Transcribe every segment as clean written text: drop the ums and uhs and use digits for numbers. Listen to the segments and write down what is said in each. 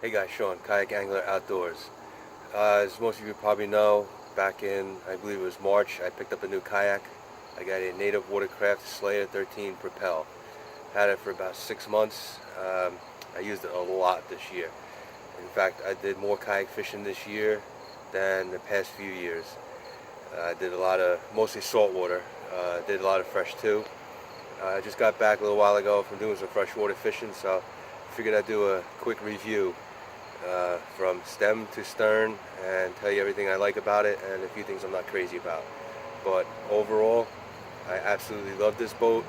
Hey guys, Sean, Kayak Angler Outdoors. As most of you probably know, back in, I believe it was March, I picked up a new kayak. I got a native Watercraft Slayer 13 Propel. Had it for about 6 months. I used it a lot this year. In fact, I did more kayak fishing this year than the past few years. I did a lot of, mostly saltwater. Did a lot of fresh too. I just got back a little while ago from doing some freshwater fishing, so I figured I'd do a quick review from stem to stern and tell you everything I like about it and a few things I'm not crazy about. But overall, I absolutely love this boat.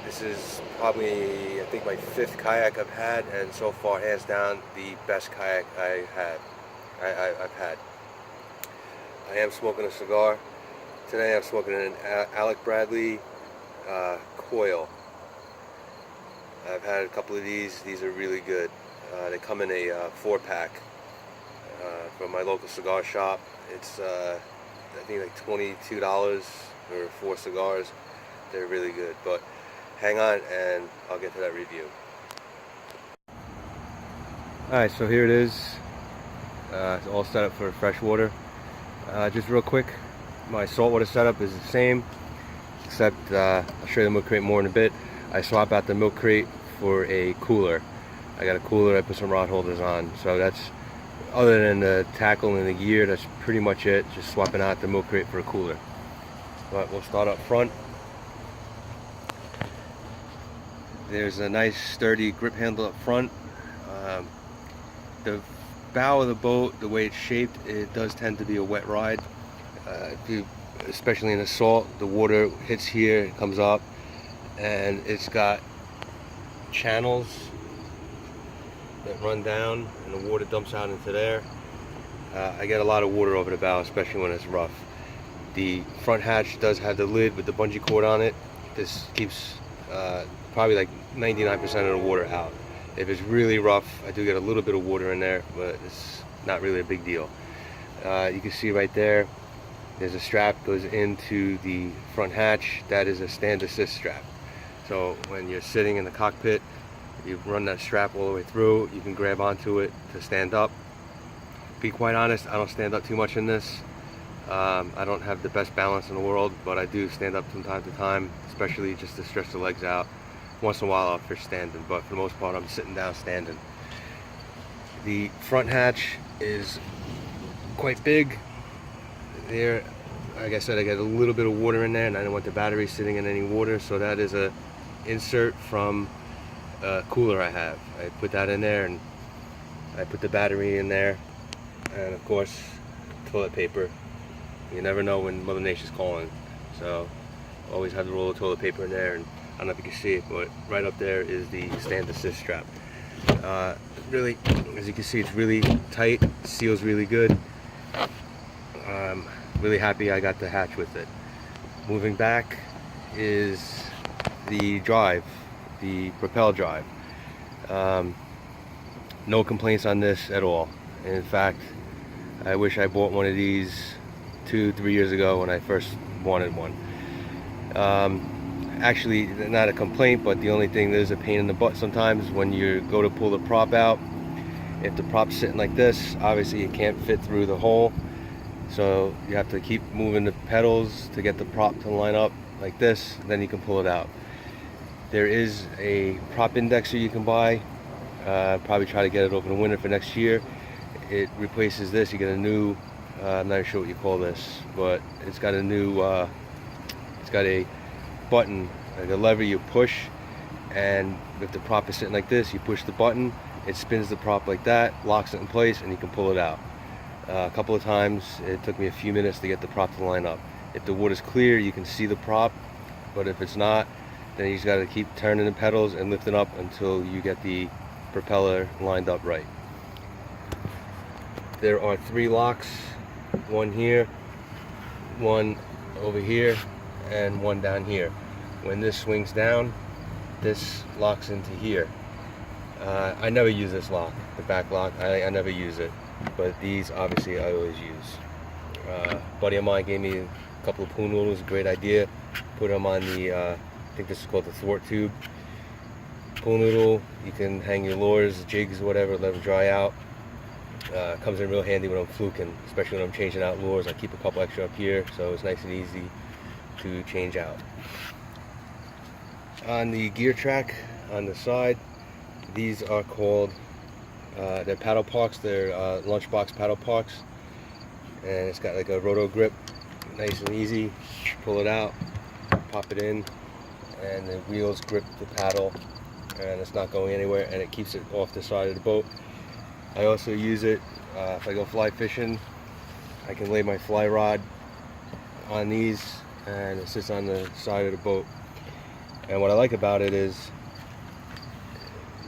This is probably, I think, my 5th kayak I've had, and so far, hands down, the best kayak I've had. I am smoking a cigar. Today I'm smoking an Alec Bradley coil. I've had a couple of these. These are really good. They come in a 4-pack from my local cigar shop. It's I think like $22 for 4 cigars. They're really good. But hang on and I'll get to that review. Alright, so here it is. It's all set up for freshwater. Just real quick, my saltwater setup is the same, except I'll show you the milk crate more in a bit. I swap out the milk crate for a cooler. I got a cooler, I put some rod holders on, so that's, other than the tackle and the gear, that's pretty much it. Just swapping out the milk crate for a cooler. But we'll start up front. There's a nice sturdy grip handle up front. The bow of the boat, the way it's shaped, it does tend to be a wet ride. Especially in the salt, the water hits here, it comes up, and it's got channels that run down and the water dumps out into there. I get a lot of water over the bow, especially when it's rough. The front hatch does have the lid with the bungee cord on it. This keeps probably like 99% of the water out. If it's really rough, I do get a little bit of water in there, but it's not really a big deal. You can see right there, there's a strap that goes into the front hatch. That is a stand assist strap. So when you're sitting in the cockpit, you run that strap all the way through. You can grab onto it to stand up. To be quite honest, I don't stand up too much in this. I don't have the best balance in the world, but I do stand up from time to time, especially just to stretch the legs out. Once in a while I'll fish standing, but for the most part I'm sitting down standing. The front hatch is quite big. There, like I said, I got a little bit of water in there, and I don't want the battery sitting in any water, so that is a insert from a cooler I have. I put that in there, and I put the battery in there, and of course toilet paper. You never know when Mother Nature's calling, so always have the roll of toilet paper in there. And I don't know if you can see it, but right up there is the stand assist strap. Really, as you can see, it's really tight, seals really good. Really happy I got the hatch with it. Moving back is the drive, the Propel drive. No complaints on this at all. In fact, I wish I bought one of these 2-3 years ago when I first wanted one. Actually, not a complaint, but the only thing that is a pain in the butt sometimes when you go to pull the prop out. If the prop's sitting like this, obviously you can't fit through the hole, so you have to keep moving the pedals to get the prop to line up like this, then you can pull it out. There is a prop indexer you can buy. Probably try to get it over the winter for next year. It replaces this. You get a new, I'm not sure what you call this, but it's got a new, it's got a button, like a lever you push, and if the prop is sitting like this, you push the button, it spins the prop like that, locks it in place, and you can pull it out. A couple of times it took me a few minutes to get the prop to line up. If the water's clear, you can see the prop, but if it's not, then you just got to keep turning the pedals and lifting up until you get the propeller lined up right. There are 3 locks, one here, one over here, and one down here. When this swings down, this locks into here. I never use this lock, the back lock. I never use it, but these obviously I always use. A buddy of mine gave me a couple of pool noodles, great idea. Put them on the, I think this is called the thwart tube. pool noodle. You can hang your lures, jigs, whatever, let them dry out. Comes in real handy when I'm fluking, especially when I'm changing out lures. I keep a couple extra up here, so it's nice and easy to change out. On the gear track on the side, these are called they're paddle parks. They're lunchbox paddle parks, and it's got like a roto grip, nice and easy. Pull it out, pop it in, and the wheels grip the paddle, and it's not going anywhere, and it keeps it off the side of the boat. I also use it if I go fly fishing. I can lay my fly rod on these, and it sits on the side of the boat. And what I like about it is,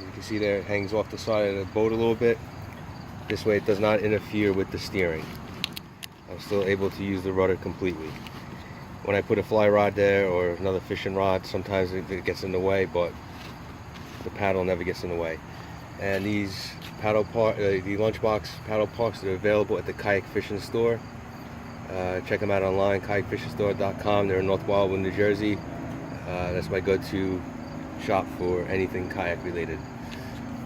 you can see there, it hangs off the side of the boat a little bit. This way it does not interfere with the steering. I'm still able to use the rudder completely. When I put a fly rod there or another fishing rod, sometimes it gets in the way, but the paddle never gets in the way. And these the lunchbox paddle parks are available at the kayak fishing store. Check them out online, kayakfishingstore.com. They're in North Wildwood, New Jersey. That's my go-to shop for anything kayak related.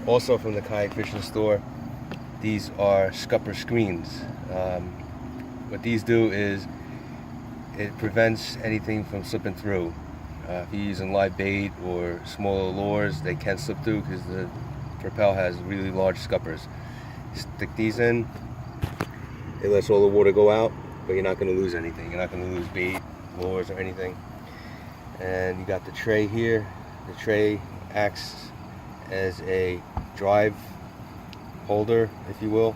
Also from the kayak fishing store, these are scupper screens. What these do is it prevents anything from slipping through. If you're using live bait or smaller lures, they can slip through because the Propel has really large scuppers. Stick these in, it lets all the water go out, but you're not going to lose anything. You're not going to lose bait, lures, or anything. And you got the tray here. The tray acts as a drive holder, if you will,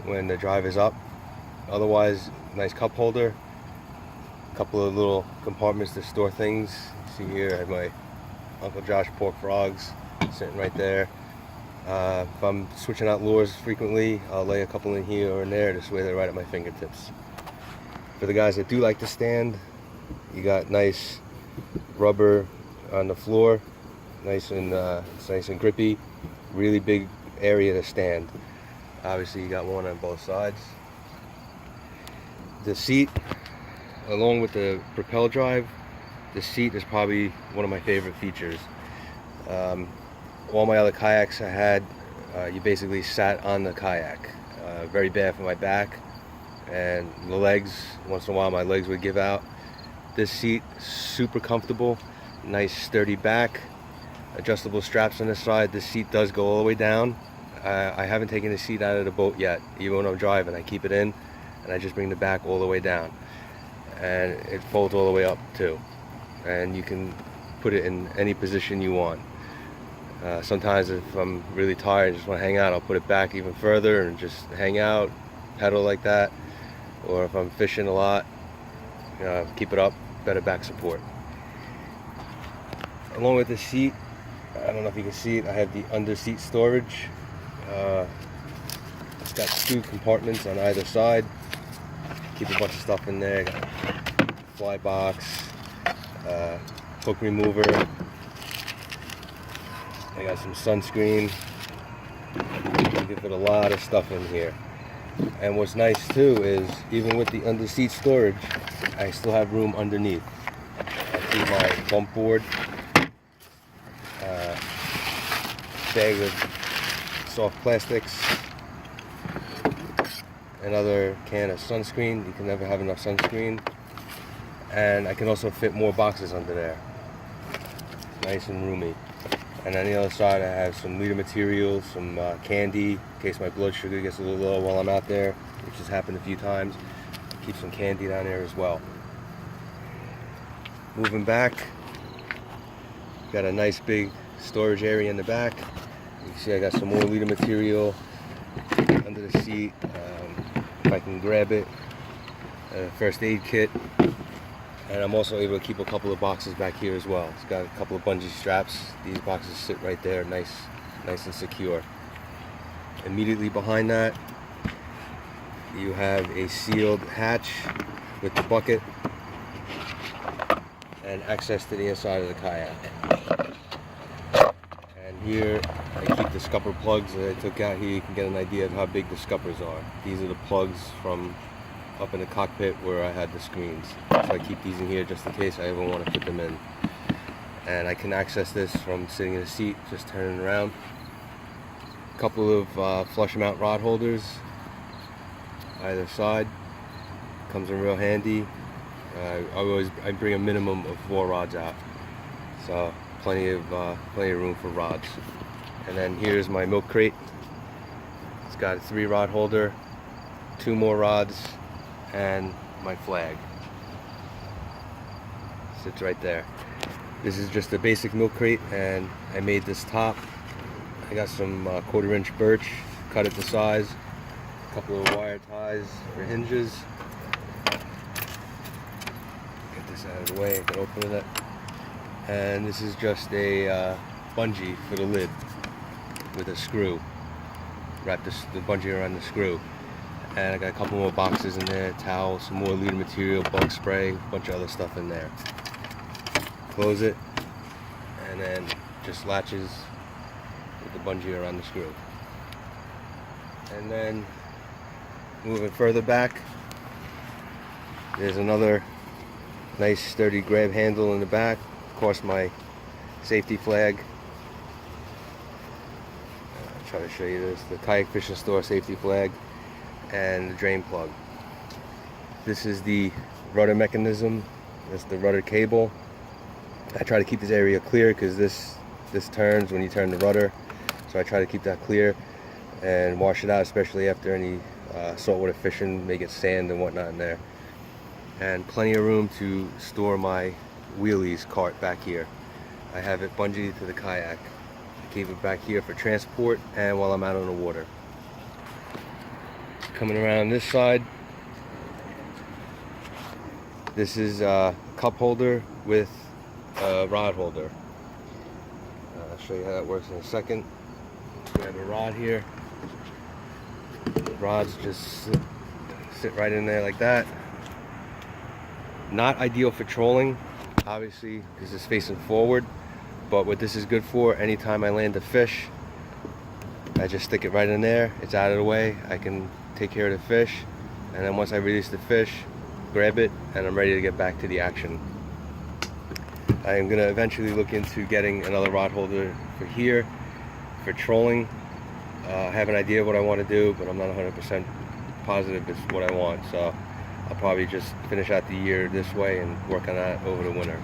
when the drive is up. Otherwise, nice cup holder. A couple of little compartments to store things. You see here, I have my Uncle Josh pork frogs sitting right there. If I'm switching out lures frequently, I'll lay a couple in here or in there. This way they're right at my fingertips. For the guys that do like to stand, you got nice rubber on the floor, it's nice and grippy. Really big area to stand. Obviously, you got one on both sides. The seat, along with the Propel drive, the seat is probably one of my favorite features. All my other kayaks I had, you basically sat on the kayak. Very bad for my back and the legs. Once in a while my legs would give out. This seat, super comfortable, nice sturdy back, adjustable straps on the side. This seat does go all the way down. I haven't taken the seat out of the boat yet. Even when I'm driving, I keep it in and I just bring the back all the way down. And it folds all the way up too. And you can put it in any position you want. Sometimes if I'm really tired and just want to hang out, I'll put it back even further and just hang out, pedal like that. Or if I'm fishing a lot, keep it up, better back support. Along with the seat, I don't know if you can see it, I have the under seat storage. It's got 2 compartments on either side. Keep a bunch of stuff in there. Got fly box, hook remover. I got some sunscreen. You can fit a lot of stuff in here. And what's nice too is, even with the under seat storage, I still have room underneath. I keep my bump board, bag of soft plastics, another can of sunscreen. You can never have enough sunscreen. And I can also fit more boxes under there. Nice and roomy. And on the other side I have some leader material, some candy, in case my blood sugar gets a little low while I'm out there, which has happened a few times. Keep some candy down there as well. Moving back, got a nice big storage area in the back. You can see I got some more leader material under the seat. If I can grab it, a first aid kit. And I'm also able to keep a couple of boxes back here as well. It's got a couple of bungee straps. These boxes sit right there, nice and secure. Immediately behind that, you have a sealed hatch with the bucket and access to the inside of the kayak. And here I keep the scupper plugs that I took out here. You can get an idea of how big the scuppers are. These are the plugs from up in the cockpit where I had the screens. So I keep these in here just in case I ever want to put them in. and I can access this from sitting in a seat, just turning around. A couple of flush mount rod holders either side, comes in real handy. I bring a minimum of 4 rods out, so plenty of room for rods. And then here's my milk crate. It's got a 3 rod holder, 2 more rods, and my flag sits right there. This is just a basic milk crate, and I made this top. I got some 1/4 inch birch, cut it to size, a couple of wire ties for hinges. Get this out of the way, I can open it up. And this is just a bungee for the lid with a screw. Wrap the bungee around the screw. And I got a couple more boxes in there, towels, some more leader material, bug spray, a bunch of other stuff in there. Close it, and then just latches with the bungee around the screw. And then moving further back, there's another nice sturdy grab handle in the back. Of course, my safety flag. I'll try to show you this, the kayak fishing store safety flag, and the drain plug. This is the rudder mechanism. That's the rudder cable. I try to keep this area clear because this turns when you turn the rudder, so I try to keep that clear and wash it out, especially after any saltwater fishing. May get sand and whatnot in there. And plenty of room to store my wheelies cart back here. I have it bungeed to the kayak. I keep it back here for transport and while I'm out on the water. Coming around this side, this is a cup holder with a rod holder. I'll show you how that works in a second. We have a rod here. The rods just sit right in there like that. Not ideal for trolling, obviously, because it's facing forward, but what this is good for, anytime I land a fish, I just stick it right in there. It's out of the way. I can take care of the fish, and then once I release the fish, grab it, and I'm ready to get back to the action. I am going to eventually look into getting another rod holder for here for trolling. I have an idea of what I want to do, but I'm not 100% positive it's what I want, so I'll probably just finish out the year this way and work on that over the winter.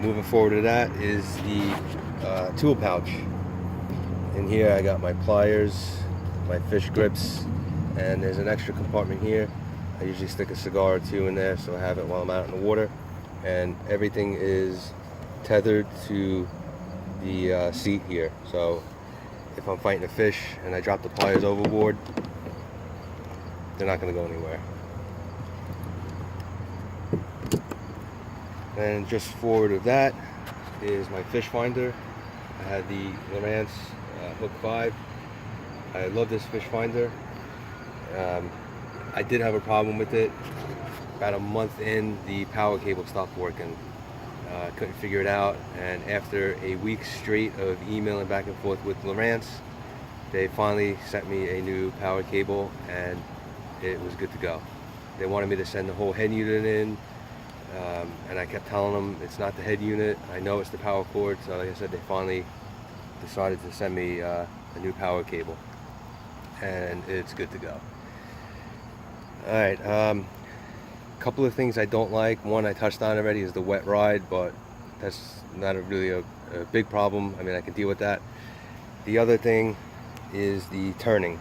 Moving forward to that is the tool pouch. In here I got my pliers, my fish grips, and there's an extra compartment here. I usually stick a cigar or 2 in there so I have it while I'm out in the water. And everything is tethered to the seat here. So if I'm fighting a fish and I drop the pliers overboard, they're not going to go anywhere. And just forward of that is my fish finder. I had the Lowrance Hook 5. I love this fish finder. I did have a problem with it. About a month in, the power cable stopped working. Couldn't figure it out, and after a week straight of emailing back and forth with Lowrance, they finally sent me a new power cable, and it was good to go. They wanted me to send the whole head unit in, and I kept telling them it's not the head unit. I know it's the power cord, so like I said, they finally decided to send me a new power cable, and it's good to go. Alright, couple of things I don't like. One I touched on already is the wet ride, but that's not really a big problem. I mean, I can deal with that. The other thing is the turning.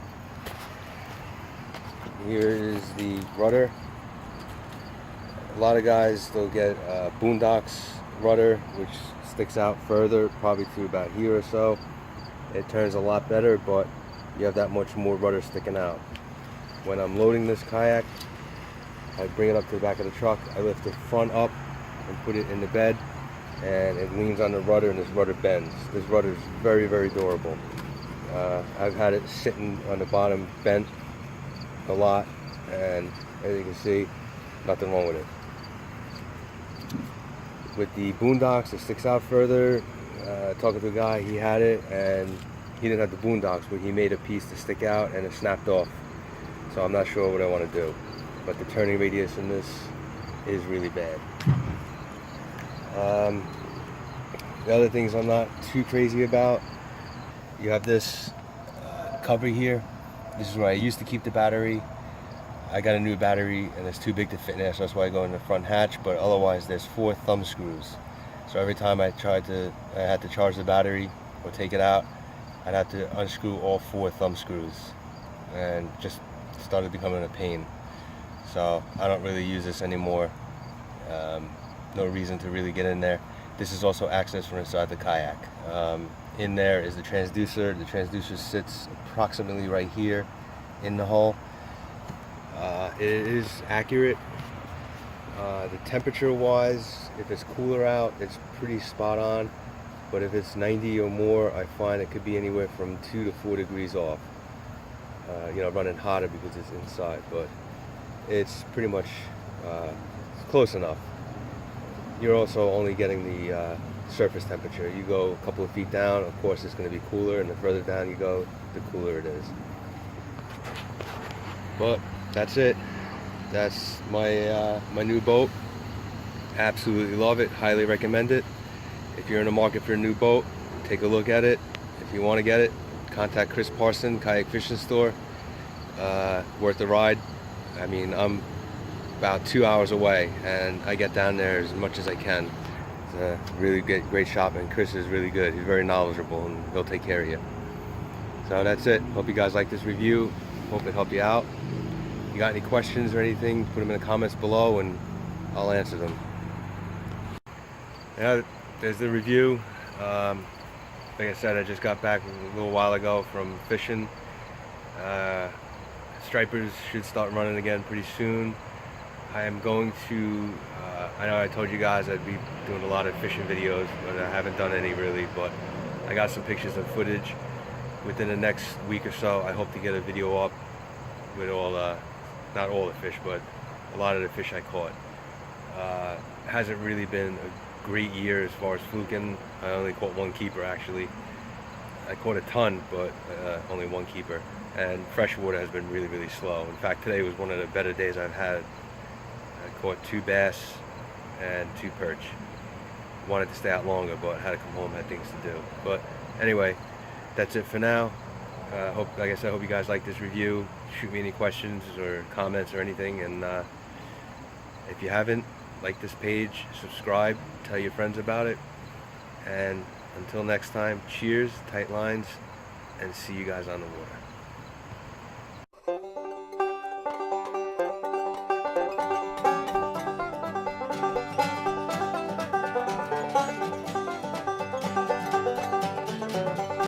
Here is the rudder. A lot of guys, they'll get Boondocks rudder, which sticks out further, probably to about here or so. It turns a lot better, but you have that much more rudder sticking out. When I'm loading this kayak, I bring it up to the back of the truck, I lift the front up and put it in the bed, and it leans on the rudder, and this rudder bends. This rudder is very, very durable. I've had it sitting on the bottom bent a lot, and as you can see, nothing wrong with it. With the Boondocks, it sticks out further. Talking to a guy, he had it, and he didn't have the Boondocks, but he made a piece to stick out, and it snapped off. So I'm not sure what I want to do. But the turning radius in this is really bad. The other things I'm not too crazy about, you have this cover here. This is where I used to keep the battery. I got a new battery and it's too big to fit in there, so that's why I go in the front hatch, but otherwise there's 4 thumb screws. So every time I had to charge the battery or take it out, I'd have to unscrew all 4 thumb screws, and just started becoming a pain. So I don't really use this anymore. No reason to really get in there. This is also access from inside the kayak. In there is the transducer. The transducer sits approximately right here in the hull. It is accurate. The temperature wise, if it's cooler out, it's pretty spot on, but if it's 90 or more, I find it could be anywhere from 2 to 4 degrees off. Running hotter because it's inside, but it's pretty much close enough. You're also only getting the surface temperature. You go a couple of feet down, of course it's going to be cooler, and the further down you go, the cooler it is. But that's it. That's my new boat. Absolutely love it. Highly recommend it. If you're in the market for a new boat, take a look at it. If you want to get it, contact Chris Parson, Kayak Fishing Store. Worth the ride. I mean, I'm about 2 hours away, and I get down there as much as I can. It's a really great shop, and Chris is really good. He's very knowledgeable, and he'll take care of you. So that's it. Hope you guys like this review. Hope it helped you out. If you got any questions or anything, put them in the comments below and I'll answer them. Yeah, there's the review. Like I said, I just got back a little while ago from fishing. Stripers should start running again pretty soon. I am going to, I know I told you guys I'd be doing a lot of fishing videos, but I haven't done any really, but I got some pictures and footage. Within the next week or so, I hope to get a video up with all, not all the fish, but a lot of the fish I caught. Hasn't really been a great year as far as fluking. I only caught 1 keeper actually. I caught a ton, but only 1 keeper. And freshwater has been really, really slow. In fact, today was one of the better days I've had. I caught 2 bass and 2 perch. Wanted to stay out longer, but had to come home, had things to do. But anyway, that's it for now. Like I said, I hope you guys like this review. Shoot me any questions or comments or anything. And if you haven't, like this page, subscribe, tell your friends about it. And until next time, cheers, tight lines, and see you guys on the water.